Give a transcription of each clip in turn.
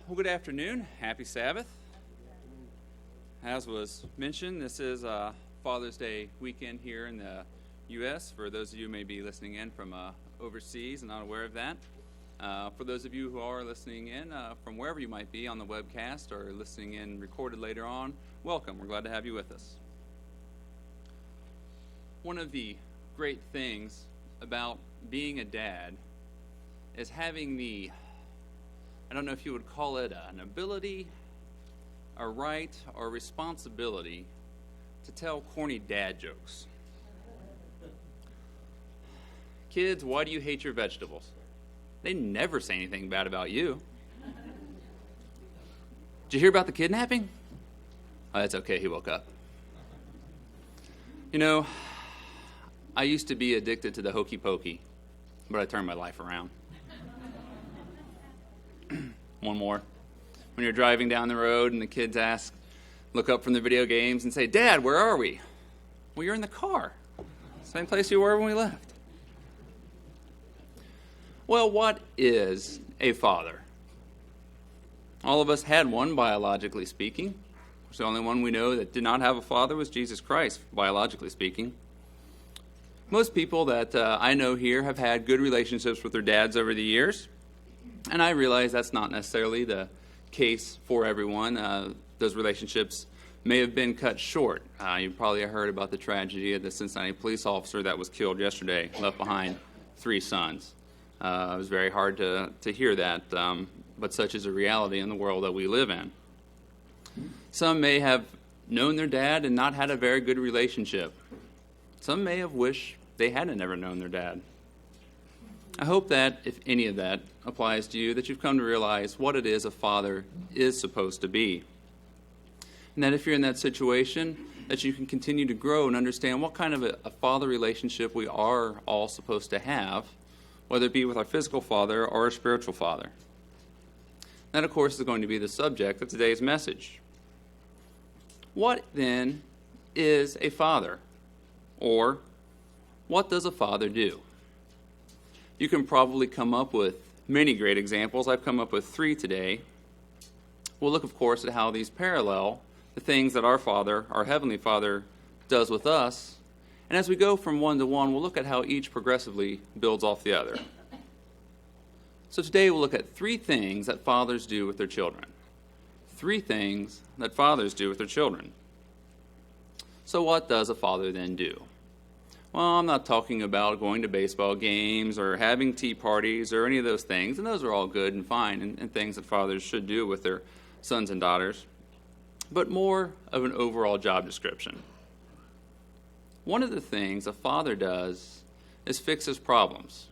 Well, good afternoon. Happy Sabbath. As was mentioned, this is Father's Day weekend here in the U.S. For those of you who may be listening in from overseas and not aware of that. For those of you who are listening in from wherever you might be on the webcast or listening in recorded later on, welcome. We're glad to have you with us. One of the great things about being a dad is having I don't know if you would call it an ability, a right, or responsibility to tell corny dad jokes. Kids, why do you hate your vegetables? They never say anything bad about you. Did you hear about the kidnapping? Oh, that's okay, he woke up. You know, I used to be addicted to the hokey pokey, but I turned my life around. One more. When you're driving down the road and the kids look up from the video games and say, "Dad, where are we?" Well, you're in the car. Same place you were when we left. Well, what is a father? All of us had one, biologically speaking. The only one we know that did not have a father was Jesus Christ, biologically speaking. Most people that I know here have had good relationships with their dads over the years. And I realize that's not necessarily the case for everyone. Those relationships may have been cut short. You probably heard about the tragedy of the Cincinnati police officer that was killed yesterday, left behind 3 sons. It was very hard to hear that, but such is a reality in the world that we live in. Some may have known their dad and not had a very good relationship. Some may have wished they hadn't ever known their dad. I hope that, if any of that applies to you, that you've come to realize what it is a father is supposed to be. And that if you're in that situation, that you can continue to grow and understand what kind of a father relationship we are all supposed to have, whether it be with our physical father or our spiritual father. That, of course, is going to be the subject of today's message. What, then, is a father? Or, what does a father do? You can probably come up with many great examples. I've come up with 3 today. We'll look, of course, at how these parallel the things that our Father, our Heavenly Father, does with us. And as we go from one to one, we'll look at how each progressively builds off the other. So today we'll look at 3 things that fathers do with their children. 3 things that fathers do with their children. So what does a father then do? Well, I'm not talking about going to baseball games or having tea parties or any of those things, and those are all good and fine and things that fathers should do with their sons and daughters, but more of an overall job description. One of the things a father does is fixes problems.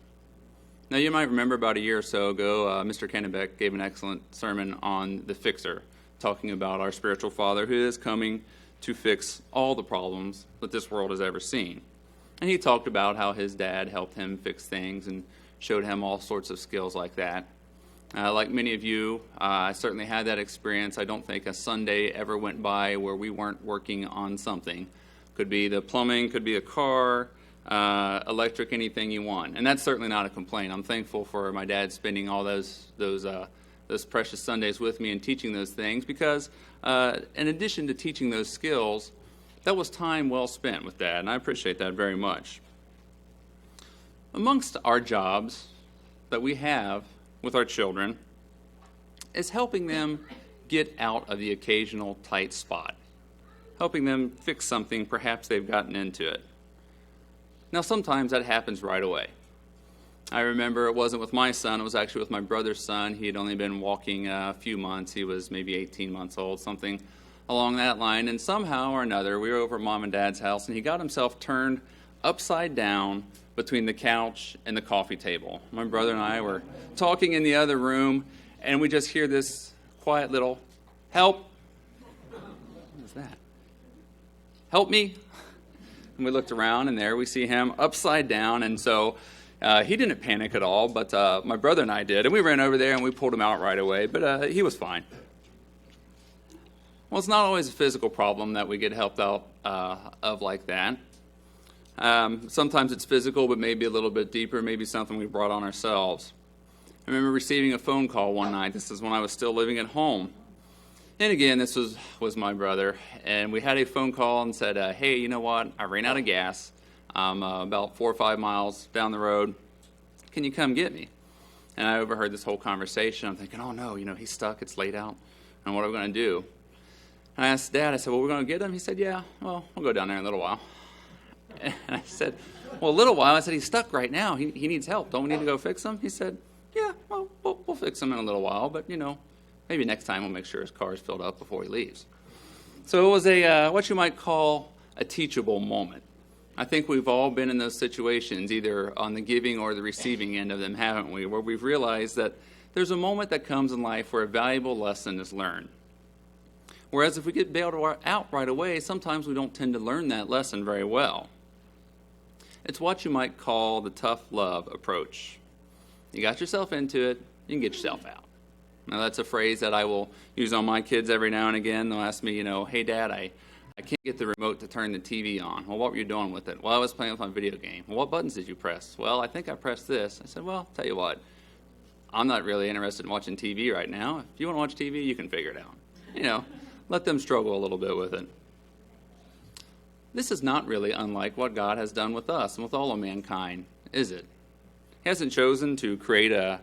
Now, you might remember about a year or so ago, Mr. Kennebeck gave an excellent sermon on the fixer, talking about our spiritual father who is coming to fix all the problems that this world has ever seen. And he talked about how his dad helped him fix things and showed him all sorts of skills like that. Like many of you, I certainly had that experience. I don't think a Sunday ever went by where we weren't working on something. Could be the plumbing, could be a car, electric, anything you want. And that's certainly not a complaint. I'm thankful for my dad spending all those precious Sundays with me and teaching those things because in addition to teaching those skills, that was time well spent with Dad, and I appreciate that very much. Amongst our jobs that we have with our children is helping them get out of the occasional tight spot, helping them fix something perhaps they've gotten into it. Now, sometimes that happens right away. I remember it wasn't with my son, it was actually with my brother's son. He had only been walking a few months. He was maybe 18 months old, something along that line, and somehow or another, we were over at Mom and Dad's house, and he got himself turned upside down between the couch and the coffee table. My brother and I were talking in the other room, and we just hear this quiet little, "Help!" What is that? "Help me!" And we looked around, and there we see him upside down, and so he didn't panic at all, but my brother and I did, and we ran over there, and we pulled him out right away, but he was fine. Well, it's not always a physical problem that we get helped out of like that. Sometimes it's physical, but maybe a little bit deeper, maybe something we brought on ourselves. I remember receiving a phone call one night. This is when I was still living at home. And again, this was my brother. And we had a phone call and said, hey, you know what? I ran out of gas. I'm about 4 or 5 miles down the road. Can you come get me? And I overheard this whole conversation. I'm thinking, oh, no, he's stuck. It's late out. And what are we going to do? And I asked Dad, I said, well, we're going to get him? He said, yeah, well, we'll go down there in a little while. And I said, well, a little while? I said, he's stuck right now. He needs help. Don't we need to go fix him? He said, yeah, well, we'll fix him in a little while, but, maybe next time we'll make sure his car is filled up before he leaves. So it was what you might call a teachable moment. I think we've all been in those situations, either on the giving or the receiving end of them, haven't we, where we've realized that there's a moment that comes in life where a valuable lesson is learned. Whereas if we get bailed out right away, sometimes we don't tend to learn that lesson very well. It's what you might call the tough love approach. You got yourself into it, you can get yourself out. Now, that's a phrase that I will use on my kids every now and again. They'll ask me, hey, Dad, I can't get the remote to turn the TV on. Well, what were you doing with it? Well, I was playing with my video game. Well, what buttons did you press? Well, I think I pressed this. I said, well, tell you what, I'm not really interested in watching TV right now. If you want to watch TV, you can figure it out. Let them struggle a little bit with it. This is not really unlike what God has done with us and with all of mankind, is it? He hasn't chosen to create a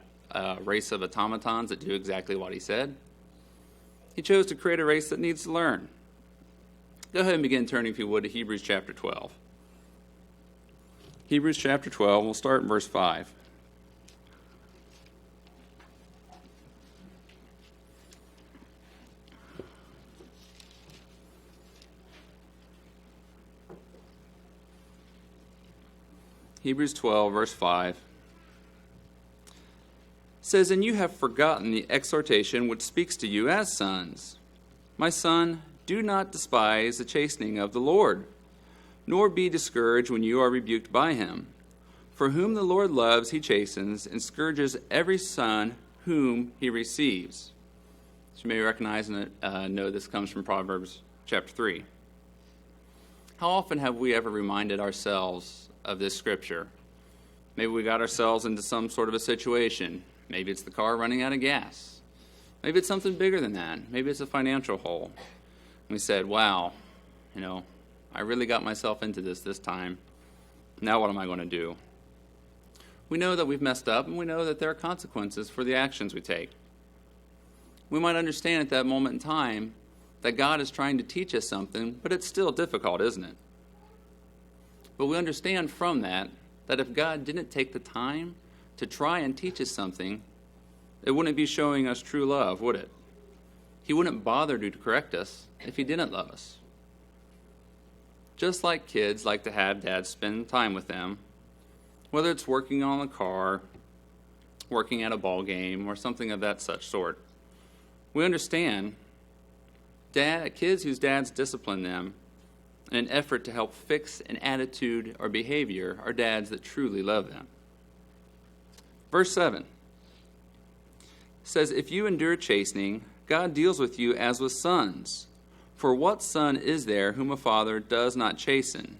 race of automatons that do exactly what he said. He chose to create a race that needs to learn. Go ahead and begin turning, if you would, to Hebrews chapter 12. Hebrews chapter 12, we'll start in verse 5. Hebrews 12, verse 5. Says, and you have forgotten the exhortation which speaks to you as sons. My son, do not despise the chastening of the Lord, nor be discouraged when you are rebuked by him. For whom the Lord loves, he chastens, and scourges every son whom he receives. As you may recognize and know, this comes from Proverbs chapter 3. How often have we ever reminded ourselves of this scripture? Maybe we got ourselves into some sort of a situation. Maybe it's the car running out of gas. Maybe it's something bigger than that. Maybe it's a financial hole. And we said, wow, I really got myself into this time. Now what am I going to do? We know that we've messed up, and we know that there are consequences for the actions we take. We might understand at that moment in time that God is trying to teach us something, but it's still difficult, isn't it? But we understand from that if God didn't take the time to try and teach us something, it wouldn't be showing us true love, would it? He wouldn't bother to correct us if he didn't love us. Just like kids like to have dads spend time with them, whether it's working on the car, working at a ball game, or something of that such sort. We understand kids whose dads discipline them in an effort to help fix an attitude or behavior are dads that truly love them. Verse 7 says, if you endure chastening, God deals with you as with sons. For what son is there whom a father does not chasten?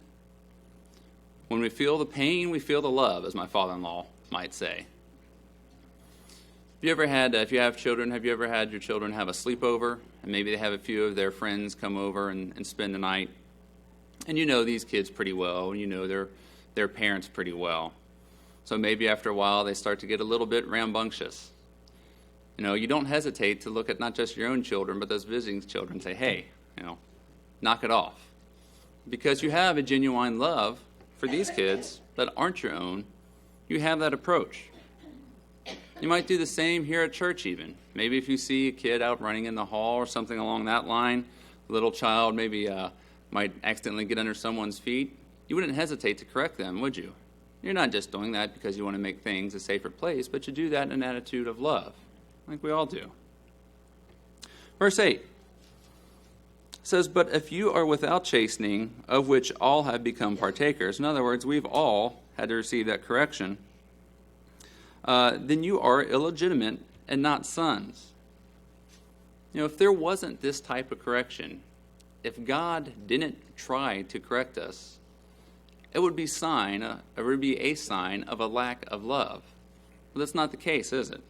When we feel the pain, we feel the love, as my father-in-law might say. If you have children, have you ever had your children have a sleepover? And maybe they have a few of their friends come over and spend the night. And you know these kids pretty well, and you know their parents pretty well. So maybe after a while they start to get a little bit rambunctious. You don't hesitate to look at not just your own children, but those visiting children and say, hey, knock it off. Because you have a genuine love for these kids that aren't your own. You have that approach. You might do the same here at church even. Maybe if you see a kid out running in the hall or something along that line, a little child maybe might accidentally get under someone's feet, you wouldn't hesitate to correct them, would you? You're not just doing that because you want to make things a safer place, but you do that in an attitude of love, like we all do. Verse 8 says, but if you are without chastening, of which all have become partakers, in other words, we've all had to receive that correction, then you are illegitimate and not sons. If there wasn't this type of correction, if God didn't try to correct us, it would be a sign of a lack of love. But that's not the case, is it?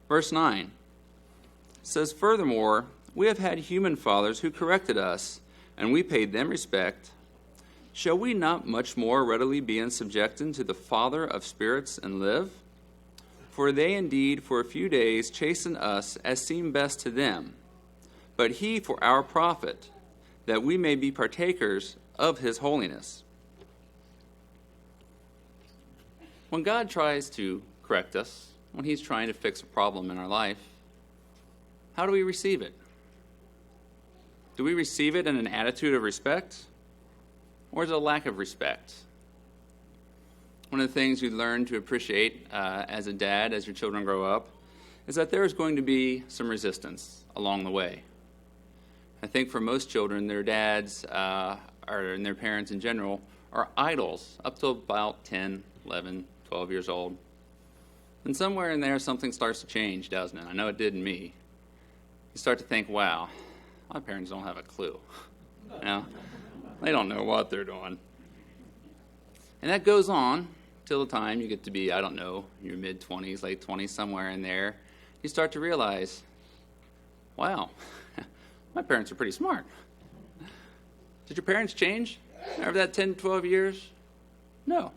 Verse 9 says, "Furthermore, we have had human fathers who corrected us, and we paid them respect. Shall we not much more readily be in subjection to the Father of spirits and live? For they indeed for a few days chasten us as seemed best to them, but he for our profit, that we may be partakers of his holiness." When God tries to correct us, when he's trying to fix a problem in our life, how do we receive it? Do we receive it in an attitude of respect, or is it a lack of respect? One of the things you learn to appreciate as a dad, as your children grow up, is that there is going to be some resistance along the way. I think for most children, their dads, and their parents in general, are idols up to about 10, 11, 12 years old. And somewhere in there, something starts to change, doesn't it? I know it did in me. You start to think, wow, my parents don't have a clue. You know, they don't know what they're doing. And that goes on till the time you get to be, I don't know, your mid-20s, late 20s, somewhere in there. You start to realize, wow, my parents are pretty smart. Did your parents change over that 10, 12 years? No,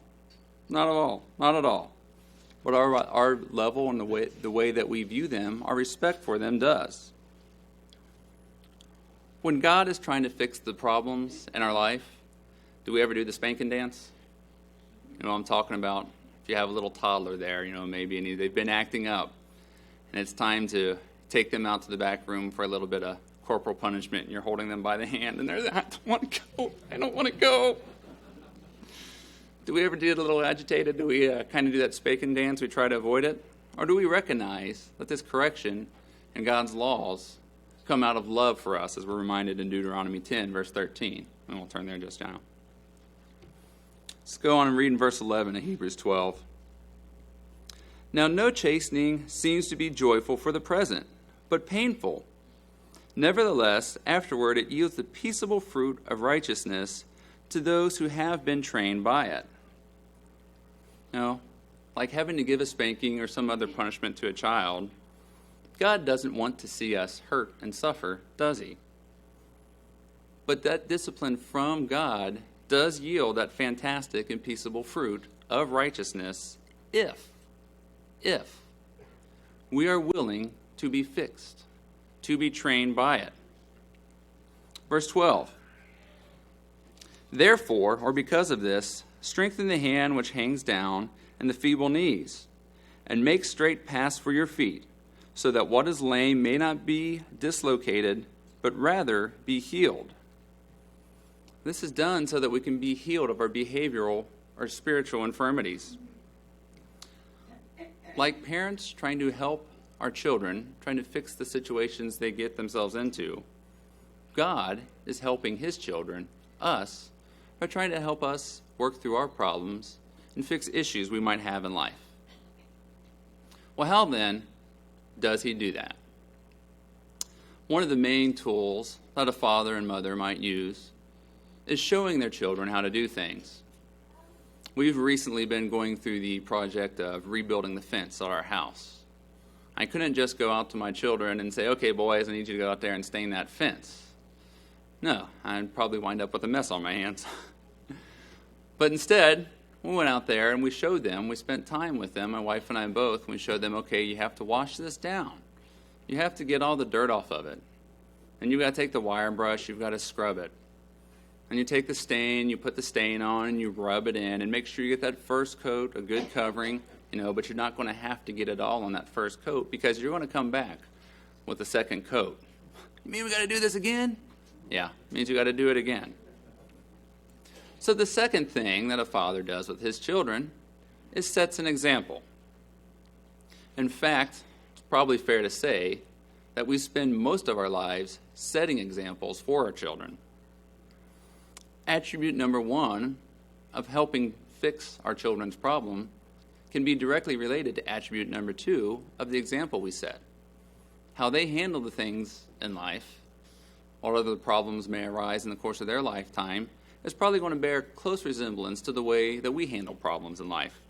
not at all, not at all. But our level and the way that we view them, our respect for them does. When God is trying to fix the problems in our life, do we ever do the spanking dance? You know what I'm talking about? If you have a little toddler there, maybe, and they've been acting up, and it's time to take them out to the back room for a little bit of corporal punishment, and you're holding them by the hand, and they're, I don't want to go, I don't want to go. Do we ever get a little agitated? Do we kind of do that spanking dance? We try to avoid it? Or do we recognize that this correction and God's laws come out of love for us, as we're reminded in Deuteronomy 10, verse 13? And we'll turn there just now. Let's go on and read in verse 11 of Hebrews 12. "Now no chastening seems to be joyful for the present, but painful. Nevertheless, afterward it yields the peaceable fruit of righteousness to those who have been trained by it." Now, like having to give a spanking or some other punishment to a child, God doesn't want to see us hurt and suffer, does he? But that discipline from God does yield that fantastic and peaceable fruit of righteousness if we are willing to be fixed, to be trained by it. Verse 12. "Therefore, or because of this, strengthen the hand which hangs down and the feeble knees, and make straight paths for your feet, so that what is lame may not be dislocated, but rather be healed." This is done so that we can be healed of our behavioral or spiritual infirmities. Like parents trying to help our children, trying to fix the situations they get themselves into, God is helping his children, us, by trying to help us work through our problems and fix issues we might have in life. Well, how then does he do that? One of the main tools that a father and mother might use is showing their children how to do things. We've recently been going through the project of rebuilding the fence at our house. I couldn't just go out to my children and say, "Okay, boys, I need you to go out there and stain that fence." No, I'd probably wind up with a mess on my hands. But instead, we went out there and we showed them, we spent time with them, my wife and I both, and we showed them, okay, you have to wash this down. You have to get all the dirt off of it. And you've got to take the wire brush, you've got to scrub it. And you take the stain, you put the stain on, and you rub it in, and make sure you get that first coat, a good covering, but you're not going to have to get it all on that first coat, because you're going to come back with a second coat. You mean we got to do this again? Yeah, it means you got to do it again. So the second thing that a father does with his children is sets an example. In fact, it's probably fair to say that we spend most of our lives setting examples for our children. Attribute number one of helping fix our children's problem can be directly related to attribute number two of the example we set. How they handle the things in life, although the problems may arise in the course of their lifetime, is probably going to bear close resemblance to the way that we handle problems in life.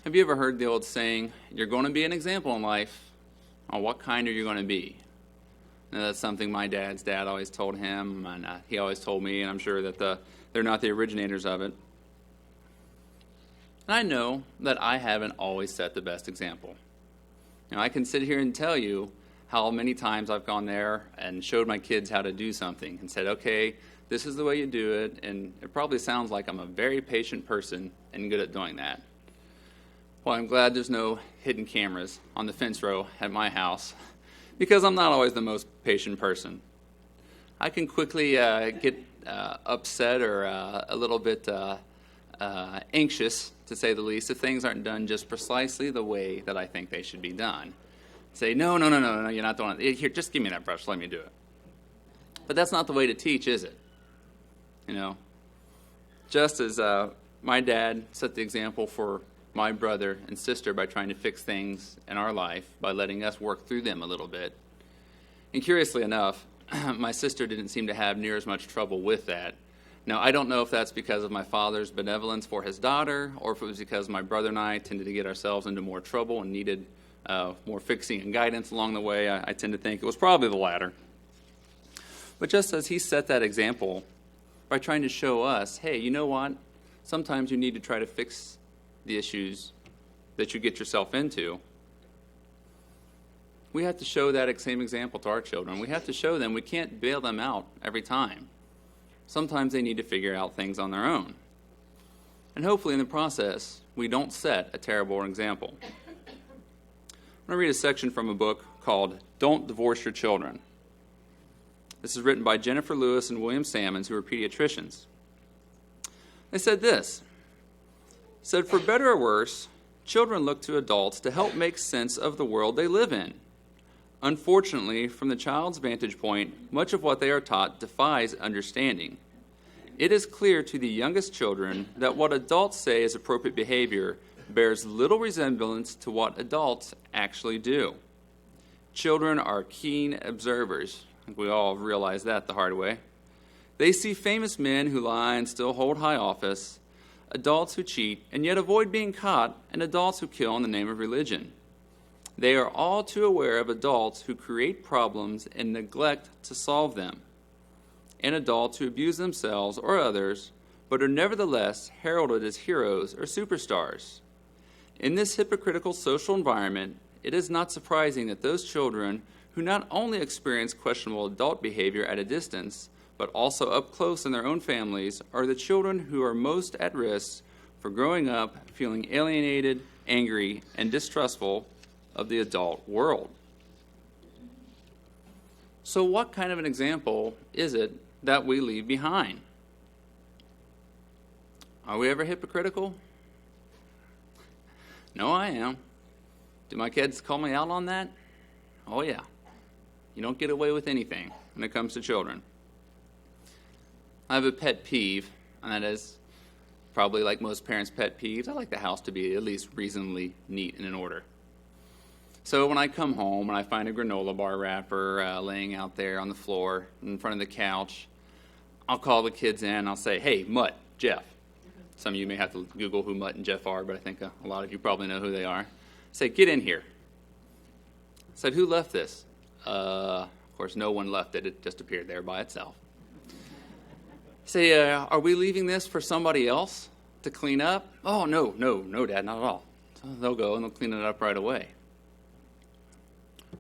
Have you ever heard the old saying, you're going to be an example in life? Well, what kind are you going to be? Now, that's something my dad's dad always told him, and he always told me, and I'm sure that they're not the originators of it. And I know that I haven't always set the best example. I can sit here and tell you how many times I've gone there and showed my kids how to do something and said, okay, this is the way you do it, and it probably sounds like I'm a very patient person and good at doing that. Well, I'm glad there's no hidden cameras on the fence row at my house, because I'm not always the most patient person. I can quickly get upset or a little bit anxious, to say the least, if things aren't done just precisely the way that I think they should be done. Say, no, you're not doing it. Here, just give me that brush, let me do it. But that's not the way to teach, is it? Just as my dad set the example for my brother and sister by trying to fix things in our life, by letting us work through them a little bit. And curiously enough, my sister didn't seem to have near as much trouble with that. Now, I don't know if that's because of my father's benevolence for his daughter, or if it was because my brother and I tended to get ourselves into more trouble and needed more fixing and guidance along the way. I tend to think it was probably the latter. But just as he set that example by trying to show us, hey, you know what? Sometimes you need to try to fix the issues that you get yourself into. We have to show that same example to our children. We have to show them we can't bail them out every time. Sometimes they need to figure out things on their own. And hopefully in the process, we don't set a terrible example. I'm going to read a section from a book called Don't Divorce Your Children. This is written by Jennifer Lewis and William Sammons, who are pediatricians. They said this. Said, for better or worse, children look to adults to help make sense of the world they live in. Unfortunately, from the child's vantage point, much of what they are taught defies understanding. It is clear to the youngest children that what adults say is appropriate behavior bears little resemblance to what adults actually do. Children are keen observers. I think we all realize that the hard way. They see famous men who lie and still hold high office, adults who cheat and yet avoid being caught, and adults who kill in the name of religion. They are all too aware of adults who create problems and neglect to solve them, and adults who abuse themselves or others, but are nevertheless heralded as heroes or superstars. In this hypocritical social environment, it is not surprising that those children who not only experience questionable adult behavior at a distance, but also up close in their own families, are the children who are most at risk for growing up feeling alienated, angry, and distrustful of the adult world. So what kind of an example is it that we leave behind? Are we ever hypocritical? No, I am. Do my kids call me out on that? Oh, yeah. You don't get away with anything when it comes to children. I have a pet peeve, and that is probably like most parents' pet peeves. I like the house to be at least reasonably neat and in order. So when I come home and I find a granola bar wrapper laying out there on the floor in front of the couch, I'll call the kids in. I'll say, hey, Mutt, Jeff. Some of you may have to Google who Mutt and Jeff are, but I think a lot of you probably know who they are. I say, get in here. I said, who left this? Of course, no one left it. It just appeared there by itself. Say, are we leaving this for somebody else to clean up? Oh, no, Dad, not at all. So they'll go and they'll clean it up right away.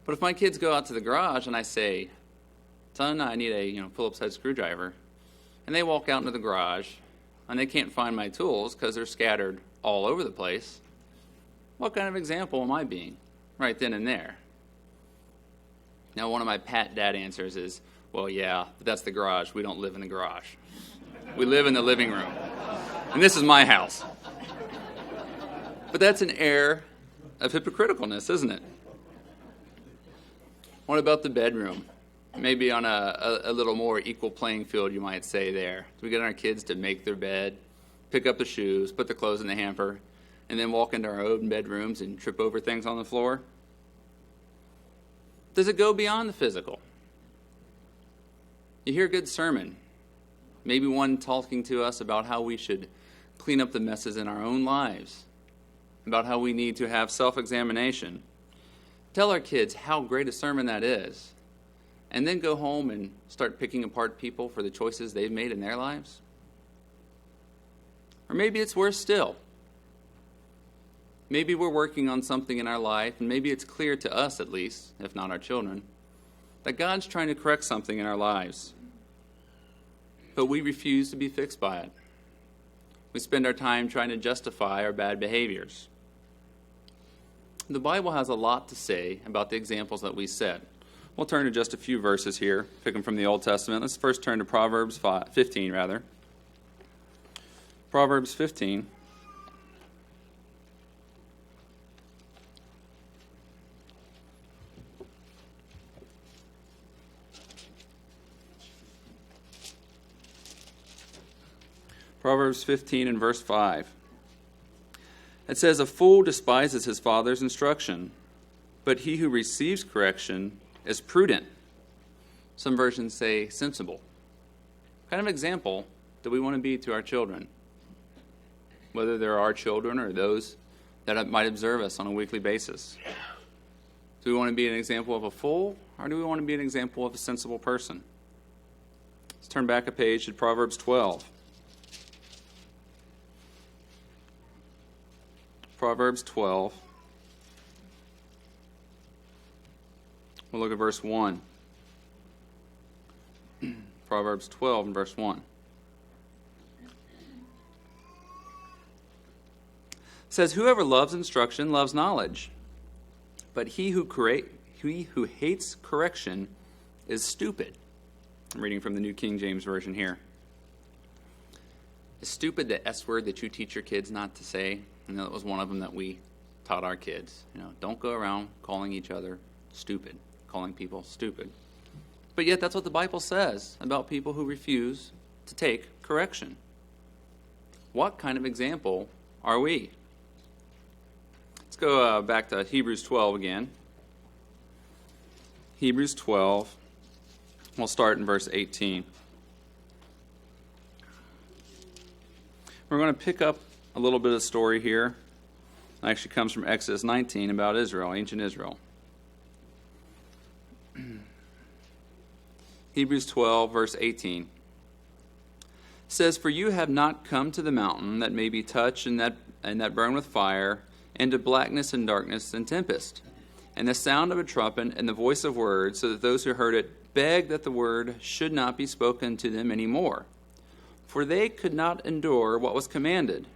But if my kids go out to the garage and I say, son, I need a Phillips head screwdriver, and they walk out into the garage and they can't find my tools because they're scattered all over the place, what kind of example am I being right then and there? Now, one of my pat dad answers is, well, yeah, but that's the garage. We don't live in the garage. We live in the living room. And this is my house. But that's an air of hypocriticalness, isn't it? What about the bedroom? Maybe on a little more equal playing field, you might say there. We get our kids to make their bed, pick up the shoes, put the clothes in the hamper, and then walk into our own bedrooms and trip over things on the floor? Does it go beyond the physical? You hear a good sermon, maybe one talking to us about how we should clean up the messes in our own lives. about how we need to have self-examination, tell our kids how great a sermon that is, and then go home and start picking apart people for the choices they've made in their lives? Or maybe it's worse still. Maybe we're working on something in our life, and maybe it's clear to us at least, if not our children, that God's trying to correct something in our lives. But we refuse to be fixed by it. We spend our time trying to justify our bad behaviors. The Bible has a lot to say about the examples that we set. We'll turn to just a few verses here, pick them from the Old Testament. Let's first turn to Proverbs 15. Proverbs 15. Proverbs 15 and verse 5. It says, "A fool despises his father's instruction, but he who receives correction is prudent." Some versions say sensible. What kind of example do we want to be to our children? Whether they're our children or those that might observe us on a weekly basis. Do we want to be an example of a fool, or do we want to be an example of a sensible person? Let's turn back a page to Proverbs 12. Proverbs 12. We'll look at verse 1. Proverbs 12 and verse 1. It says, "Whoever loves instruction loves knowledge, but he who hates correction is stupid." I'm reading from the New King James Version here. Is stupid the S word that you teach your kids not to say? I know that was one of them that we taught our kids. Don't go around calling each other stupid, calling people stupid. But yet that's what the Bible says about people who refuse to take correction. What kind of example are we? Let's go back to Hebrews 12 again. Hebrews 12. We'll start in verse 18. We're going to pick up a little bit of story here. It actually comes from Exodus 19 about Israel, ancient Israel. Hebrews 12, verse 18 says, "For you have not come to the mountain that may be touched and that burn with fire, and to blackness and darkness and tempest, and the sound of a trumpet and the voice of words, so that those who heard it begged that the word should not be spoken to them any more. For they could not endure what was commanded.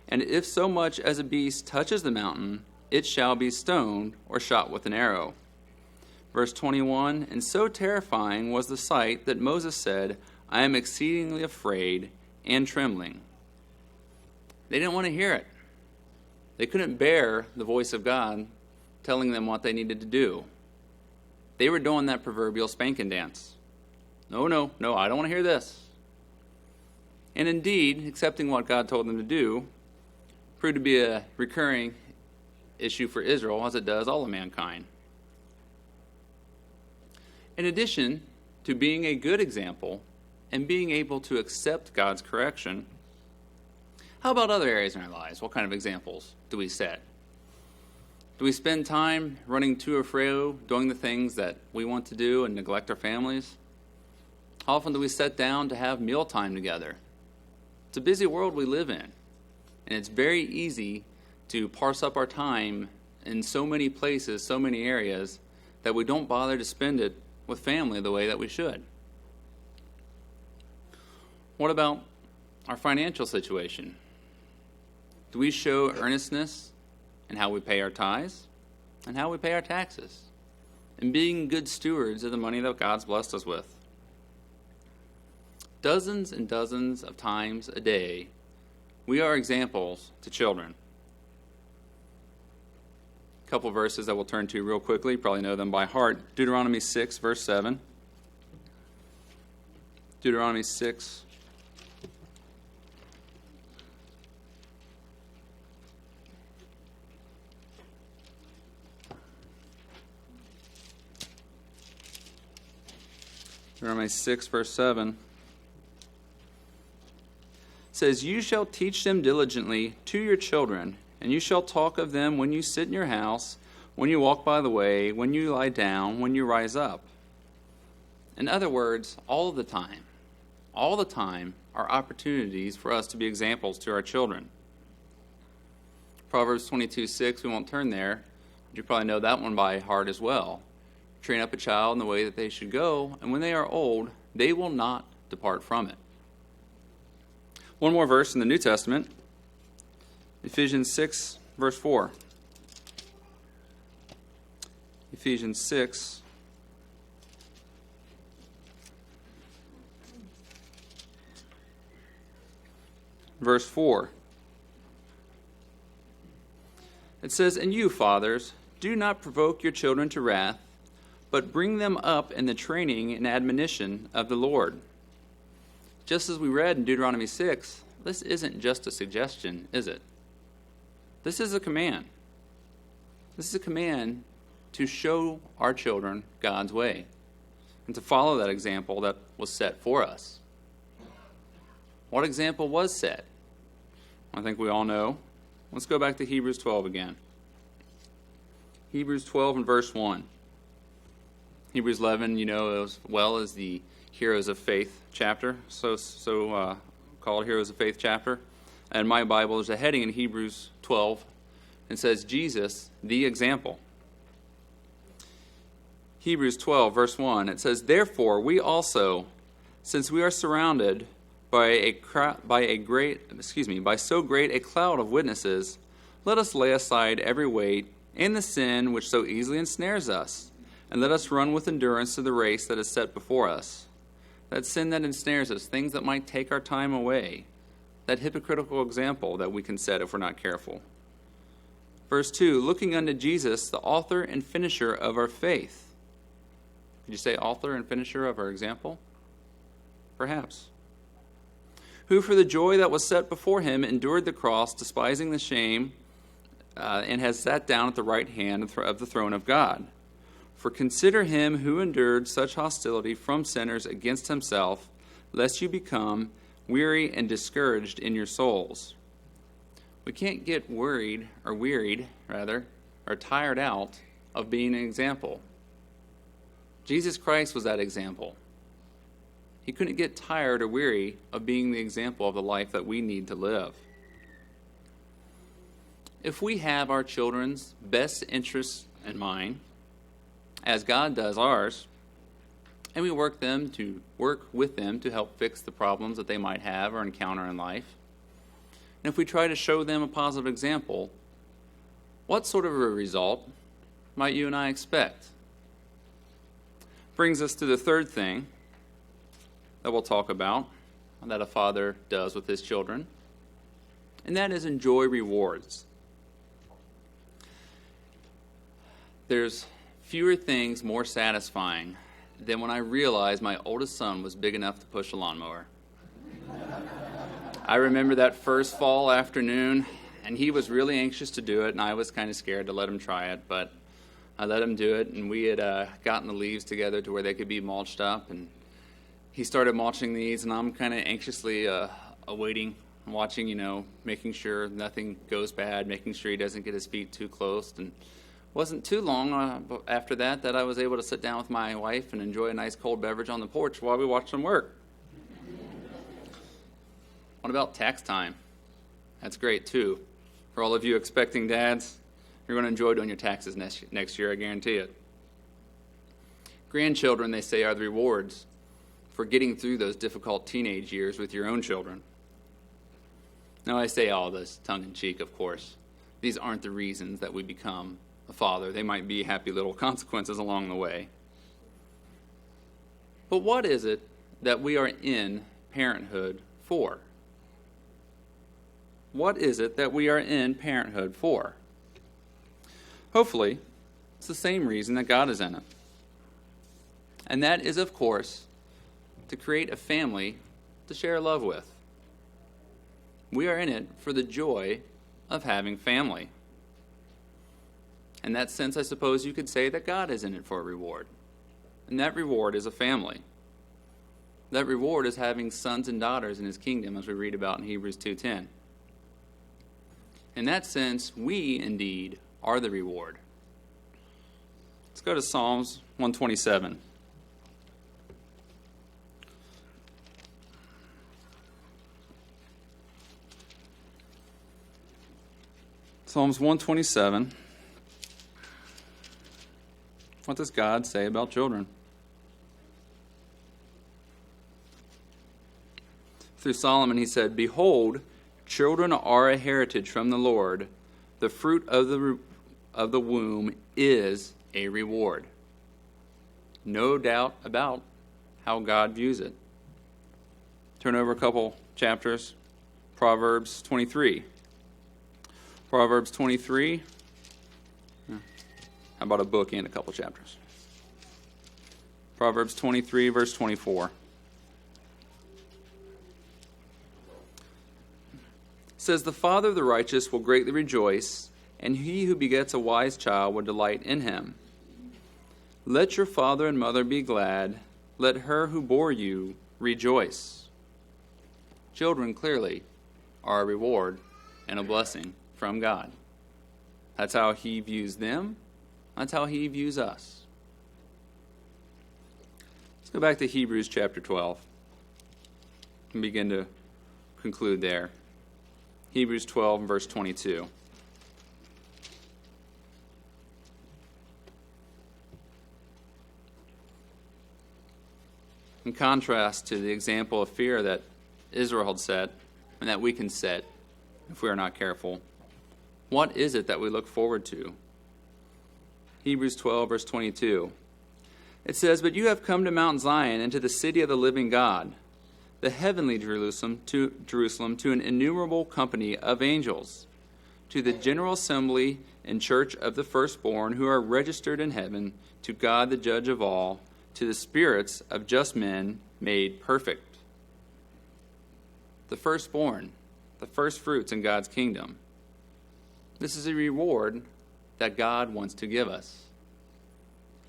And if so much as a beast touches the mountain, it shall be stoned or shot with an arrow." Verse 21, "And so terrifying was the sight that Moses said, I am exceedingly afraid and trembling." They didn't want to hear it. They couldn't bear the voice of God telling them what they needed to do. They were doing that proverbial spanking dance. No, I don't want to hear this. And indeed, accepting what God told them to do proved to be a recurring issue for Israel, as it does all of mankind. In addition to being a good example and being able to accept God's correction, how about other areas in our lives? What kind of examples do we set? Do we spend time running to or fro, doing the things that we want to do and neglect our families? How often do we sit down to have mealtime together? It's a busy world we live in, and it's very easy to parse up our time in so many places, so many areas, that we don't bother to spend it with family the way that we should. What about our financial situation? Do we show earnestness in how we pay our tithes and how we pay our taxes, and being good stewards of the money that God's blessed us with? Dozens and dozens of times a day, we are examples to children. A couple verses that we'll turn to real quickly. You probably know them by heart. Deuteronomy 6, verse 7. Deuteronomy 6. Deuteronomy 6, verse 7. Says, "You shall teach them diligently to your children, and you shall talk of them when you sit in your house, when you walk by the way, when you lie down, when you rise up. In other words, all the time are opportunities for us to be examples to our children. Proverbs 22:6, we won't turn there, but you probably know that one by heart as well. Train up a child in the way that they should go, and when they are old, they will not depart from it. One more verse in the New Testament, Ephesians 6, verse 4. Ephesians 6, verse 4. It says, "And you, fathers, do not provoke your children to wrath, but bring them up in the training and admonition of the Lord." Just as we read in Deuteronomy 6, this isn't just a suggestion, is it? This is a command. This is a command to show our children God's way and to follow that example that was set for us. What example was set? I think we all know. Let's go back to Hebrews 12 again. Hebrews 12 and verse 1. Hebrews 11, you know as well as the Heroes of Faith chapter, so called Heroes of Faith chapter. And my Bible is a heading in Hebrews 12 and says, Jesus, the example. Hebrews 12, verse 1, it says, "Therefore we also, since we are surrounded by so great a cloud of witnesses, let us lay aside every weight and the sin which so easily ensnares us, and let us run with endurance to the race that is set before us." That sin that ensnares us, things that might take our time away, that hypocritical example that we can set if we're not careful. Verse 2, "Looking unto Jesus, the author and finisher of our faith." Did you say author and finisher of our example? Perhaps. "Who for the joy that was set before him endured the cross, despising the shame, and has sat down at the right hand of the throne of God. For consider him who endured such hostility from sinners against himself, lest you become weary and discouraged in your souls." We can't get wearied, or tired out of being an example. Jesus Christ was that example. He couldn't get tired or weary of being the example of the life that we need to live. If we have our children's best interests in mind, as God does ours, and we work with them to help fix the problems that they might have or encounter in life, and if we try to show them a positive example, what sort of a result might you and I expect? Brings us to the third thing that we'll talk about that a father does with his children, and that is enjoy rewards. There's fewer things more satisfying than when I realized my oldest son was big enough to push a lawnmower. I remember that first fall afternoon, and he was really anxious to do it, and I was kind of scared to let him try it, but I let him do it, and we had gotten the leaves together to where they could be mulched up, and he started mulching these, and I'm kind of anxiously awaiting, watching, making sure nothing goes bad, making sure he doesn't get his feet too close. And it wasn't too long after that I was able to sit down with my wife and enjoy a nice cold beverage on the porch while we watched him work. What about tax time? That's great, too. For all of you expecting dads, you're going to enjoy doing your taxes next year, I guarantee it. Grandchildren, they say, are the rewards for getting through those difficult teenage years with your own children. Now, I say all this tongue-in-cheek, of course. These aren't the reasons that we become a father. They might be happy little consequences along the way. But what is it that we are in parenthood for? What is it that we are in parenthood for? Hopefully, it's the same reason that God is in it. And that is, of course, to create a family to share love with. We are in it for the joy of having family. In that sense, I suppose you could say that God is in it for a reward. And that reward is a family. That reward is having sons and daughters in his kingdom, as we read about in Hebrews 2:10. In that sense, we indeed are the reward. Let's go to Psalms 127. Psalms 127. What does God say about children? Through Solomon, he said, "Behold, children are a heritage from the Lord. The fruit of the womb is a reward." No doubt about how God views it. Turn over a couple chapters. Proverbs 23. Proverbs 23. How about a book and a couple chapters? Proverbs 23, verse 24. It says, "The father of the righteous will greatly rejoice, and he who begets a wise child will delight in him. Let your father and mother be glad. Let her who bore you rejoice." Children clearly are a reward and a blessing from God. That's how he views them. That's how he views us. Let's go back to Hebrews chapter 12 and begin to conclude there. Hebrews 12 and verse 22. In contrast to the example of fear that Israel had set and that we can set if we are not careful, what is it that we look forward to? Hebrews 12, verse 22. It says, "But you have come to Mount Zion and to the city of the living God, the heavenly Jerusalem, to an innumerable company of angels, to the general assembly and church of the firstborn who are registered in heaven, to God the judge of all, to the spirits of just men made perfect." The firstborn, the first fruits in God's kingdom. This is a reward that God wants to give us.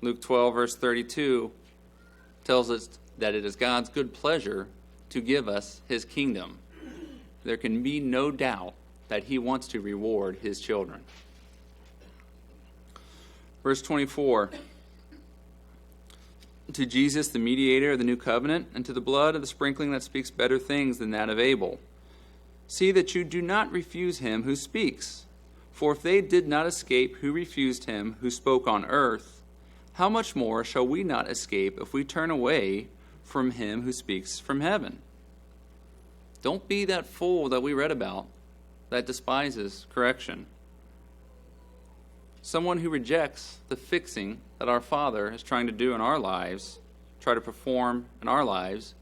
Luke 12, verse 32 tells us that it is God's good pleasure to give us his kingdom. There can be no doubt that he wants to reward his children. Verse 24, "To Jesus, the mediator of the new covenant, and to the blood of the sprinkling that speaks better things than that of Abel. See that you do not refuse him who speaks. For if they did not escape who refused him who spoke on earth, how much more shall we not escape if we turn away from him who speaks from heaven?" Don't be that fool that we read about that despises correction. Someone who rejects the fixing that our Father is trying to do in our lives, try to perform in our lives,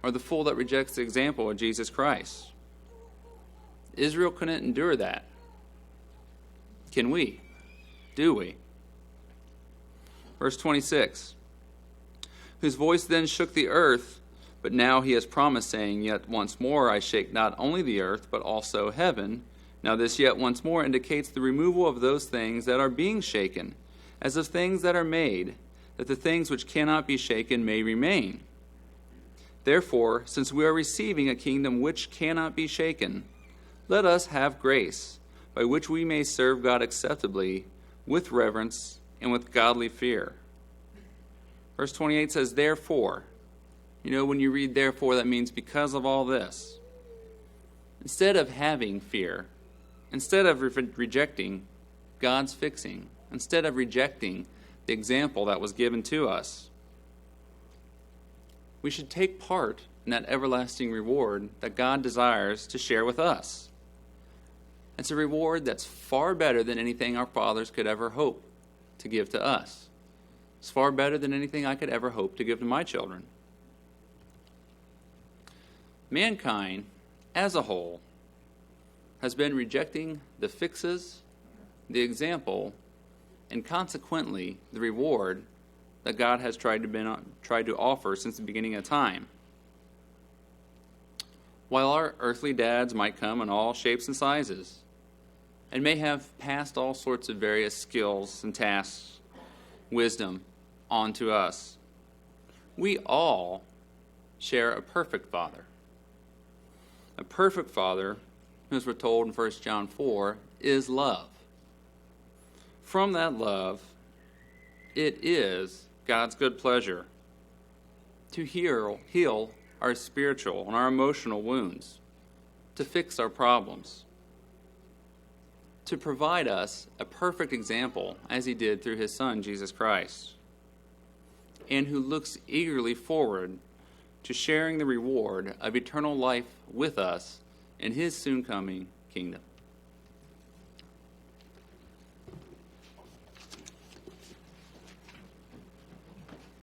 or the fool that rejects the example of Jesus Christ. Israel couldn't endure that. Can we? Do we? Verse 26, "Whose voice then shook the earth, but now he has promised, saying, Yet once more I shake not only the earth, but also heaven. Now this yet once more indicates the removal of those things that are being shaken, as of things that are made, that the things which cannot be shaken may remain. Therefore, since we are receiving a kingdom which cannot be shaken, let us have grace, by which we may serve God acceptably, with reverence and with godly fear." Verse 28 says, "Therefore." You know, when you read "therefore," that means because of all this. Instead of having fear, instead of rejecting God's fixing, instead of rejecting the example that was given to us, we should take part in that everlasting reward that God desires to share with us. It's a reward that's far better than anything our fathers could ever hope to give to us. It's far better than anything I could ever hope to give to my children. Mankind, as a whole, has been rejecting the fixes, the example, and consequently the reward that God has tried to offer since the beginning of time. While our earthly dads might come in all shapes and sizes, and may have passed all sorts of various skills and tasks, wisdom, on to us, we all share a perfect Father. A perfect Father as we're told in 1 John 4, is love. From that love, it is God's good pleasure to heal our spiritual and our emotional wounds, to fix our problems, to provide us a perfect example, as he did through his Son, Jesus Christ, and who looks eagerly forward to sharing the reward of eternal life with us in his soon-coming kingdom.